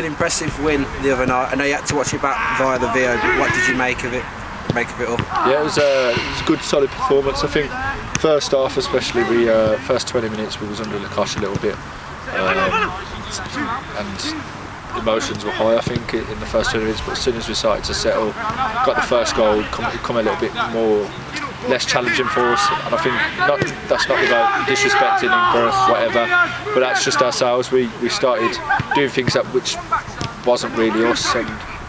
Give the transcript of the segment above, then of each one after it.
An impressive win the other night. I know you had to watch it back via the VO, but what did you make of it? All? Yeah, it was a good, solid performance. I think first half, especially the first 20 minutes, we was under the cosh a little bit, and emotions were high. I think in the first 20 minutes, but as soon as we started to settle, got the first goal, come a little bit less challenging for us. And I think that's not about disrespecting Inkberrow, whatever, but that's just ourselves. We started doing things which wasn't really us, and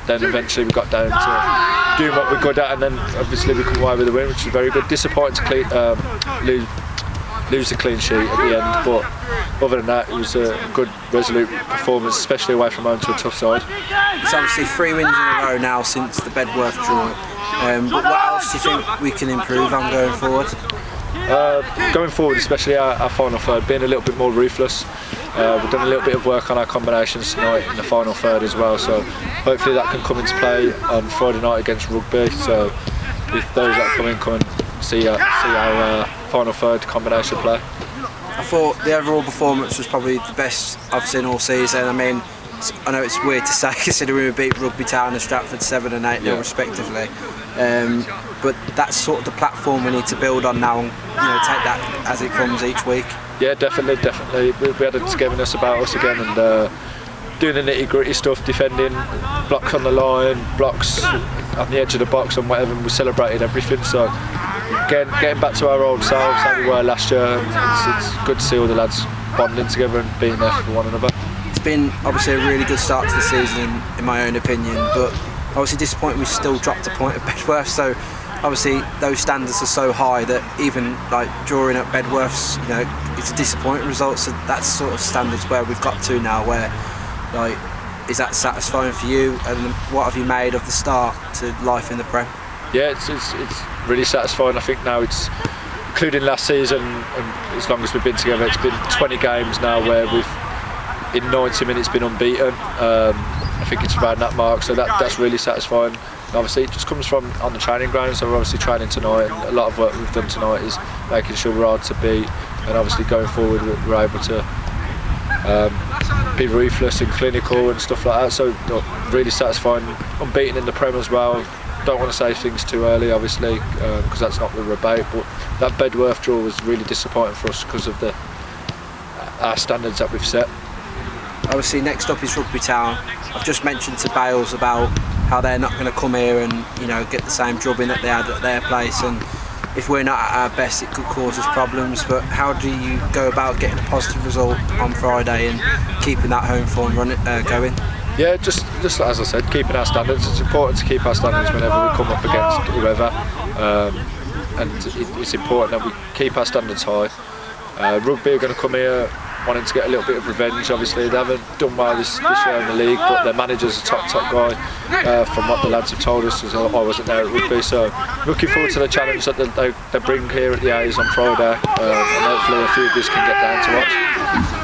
then eventually we got down to doing what we're good at, and then obviously we come away with the win, which was very good. Disappointing to lose the clean sheet at the end, but other than that, it was a good, resolute performance, especially away from home to a tough side. It's obviously 3 wins in a row now since the Bedworth draw. But what else do you think we can improve on going forward? Going forward, especially our final third, being a little bit more ruthless. We've done a little bit of work on our combinations tonight in the final third as well, so hopefully that can come into play on Friday night against Rugby. So if those that come and see our final third combination play. I thought the overall performance was probably the best I've seen all season. I mean, I know it's weird to say considering we beat Rugby Town and Stratford 7 and 8-0 respectively, but that's sort of the platform we need to build on now, and take that as it comes each week. Yeah, definitely. We had a togetherness about us again, and doing the nitty-gritty stuff, defending, blocks on the line, blocks on the edge of the box and whatever, and we celebrated everything. So getting back to our old selves, how we were last year, it's good to see all the lads bonding together and being there for one another. It's been obviously a really good start to the season in my own opinion, but obviously disappointing we still dropped a point at Bedworth, so obviously those standards are so high that even like drawing at Bedworth's, it's a disappointing result. So that's sort of standards where we've got to now, where is that satisfying for you, and what have you made of the start to life in the Prem? Yeah, it's really satisfying. I think now it's, including last season, and as long as we've been together, it's been 20 games now where we've in 90 minutes been unbeaten. I think it's around that mark, so that's really satisfying. And obviously it just comes from on the training ground, so we're obviously training tonight, and a lot of work we've done tonight is making sure we're hard to beat, and obviously going forward we're able to be ruthless and clinical and stuff like that, so really satisfying. Unbeaten in the Prem as well. Don't want to say things too early obviously, because that's not what we're about, but that Bedworth draw was really disappointing for us because of our standards that we've set. Obviously next up is Rugby Town. I've just mentioned to Bales about how they're not going to come here and get the same drubbing that they had at their place, and if we're not at our best it could cause us problems. But how do you go about getting a positive result on Friday and keeping that home form going? Yeah, just as I said, keeping our standards. It's important to keep our standards whenever we come up against whoever, and it's important that we keep our standards high. Rugby are going to come here wanting to get a little bit of revenge. Obviously they haven't done well this year in the league, but their manager's a top guy, from what the lads have told us, because I wasn't there at Rugby. So looking forward to the challenge that they bring here at the A's on Friday, and hopefully a few of us can get down to watch.